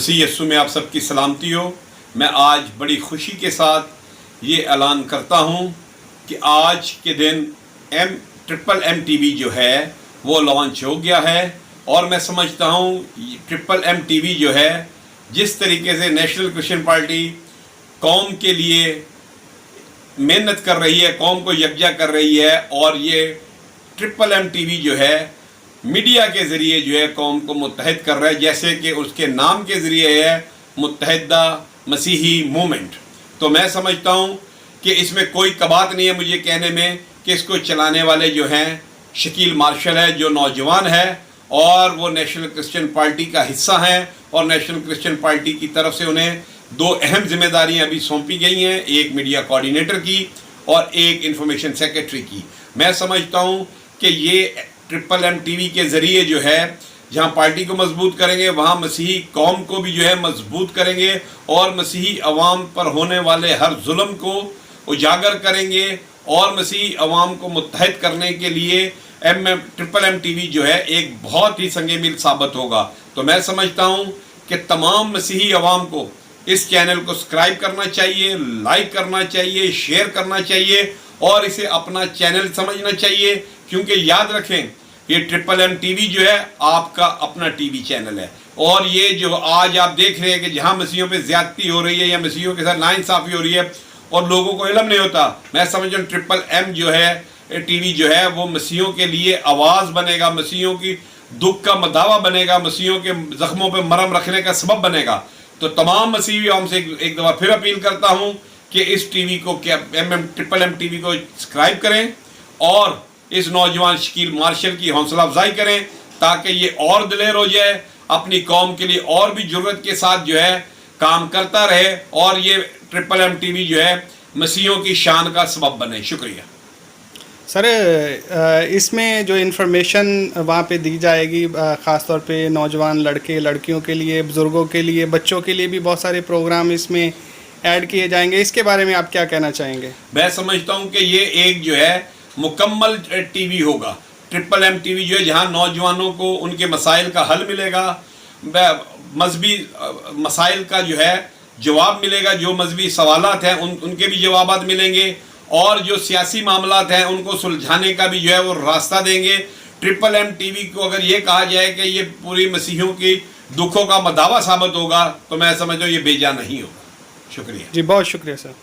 मसीह यस्सु में आप सबकी सलामती हो। मैं आज बड़ी खुशी के साथ ये ऐलान करता हूँ कि आज के दिन ट्रिपल एम टीवी जो है वो लॉन्च हो गया है। और मैं समझता हूँ ट्रिपल एम टीवी जो है, जिस तरीके से नेशनल क्रिश्चियन पार्टी कौम के लिए मेहनत कर रही है, कौम को यकजा कर रही है, और ये ट्रिपल एम टीवी जो है मीडिया के ज़रिए जो है कौम को मुत्तहद कर रहा है, जैसे कि उसके नाम के ज़रिए है मुत्तहदा मसीही मूवमेंट। तो मैं समझता हूँ कि इसमें कोई कबात नहीं है मुझे कहने में कि इसको चलाने वाले जो हैं शकील मार्शल है, जो नौजवान है और वो नेशनल क्रिश्चियन पार्टी का हिस्सा हैं, और नेशनल क्रिश्चियन पार्टी की तरफ से उन्हें दो अहम जिम्मेदारियां अभी सौंपी गई हैं, एक मीडिया कोऑर्डिनेटर की और एक इंफॉर्मेशन सेक्रेटरी की। मैं समझता हूं कि ये ट्रिपल एम टीवी के ज़रिए जो है जहां पार्टी को मजबूत करेंगे, वहां मसीही कौम को भी जो है मजबूत करेंगे और मसीही अवाम पर होने वाले हर जुल्म को उजागर करेंगे और मसीही अवाम को मुत्तहद करने के लिए ट्रिपल एम टीवी जो है एक बहुत ही संगे मील साबित होगा। तो मैं समझता हूं कि तमाम मसीही अवाम को इस चैनल को सब्सक्राइब करना चाहिए, लाइक करना चाहिए, शेयर करना चाहिए और इसे अपना चैनल समझना चाहिए, क्योंकि याद रखें ये ट्रिपल एम टीवी जो है आपका अपना टीवी चैनल है। और ये जो आज आप देख रहे हैं कि जहां मसीहियों पे ज्यादती हो रही है या मसीहियों के साथ नाइंसाफ़ी हो रही है और लोगों को इल्म नहीं होता, मैं समझता हूँ ट्रिपल एम जो है टीवी जो है वो मसीहियों के लिए आवाज़ बनेगा, मसीहियों की दुख का मदावा बनेगा, मसीहियों के ज़ख्मों पे मरहम रखने का सबब बनेगा। तो तमाम मसीही हमसे एक दफ़ा फिर अपील करता हूँ कि इस टीवी को ट्रिपल एम टीवी को सब्सक्राइब करें और इस नौजवान शकील मार्शल की हौसला अफजाई करें ताकि ये और दिलेर हो जाए, अपनी कौम के लिए और भी जुर्रत के साथ जो है काम करता रहे और ये ट्रिपल एम टीवी जो है मसीहियों की शान का सबब बने। शुक्रिया सर। इसमें जो इन्फॉर्मेशन वहाँ पे दी जाएगी ख़ास तौर पे नौजवान लड़के लड़कियों के लिए, बुज़ुर्गों के लिए, बच्चों के लिए भी बहुत सारे प्रोग्राम इसमें ऐड किए जाएंगे, इसके बारे में आप क्या कहना चाहेंगे? मैं समझता हूँ कि ये एक जो है मुकम्मल टीवी होगा, ट्रिपल एम टीवी जो है, जहाँ नौजवानों को उनके मसाइल का हल मिलेगा, मजहबी मसाइल का जो है जवाब मिलेगा, जो मजहबी सवालात हैं उनके भी जवाबात मिलेंगे और जो सियासी मामलात हैं उनको सुलझाने का भी जो है वो रास्ता देंगे। ट्रिपल एम टीवी को अगर ये कहा जाए कि ये पूरी मसीहियों की दुखों का मदावा साबित होगा तो मैं समझता हूँ ये बेजा नहीं होगा। शुक्रिया जी, बहुत शुक्रिया सर।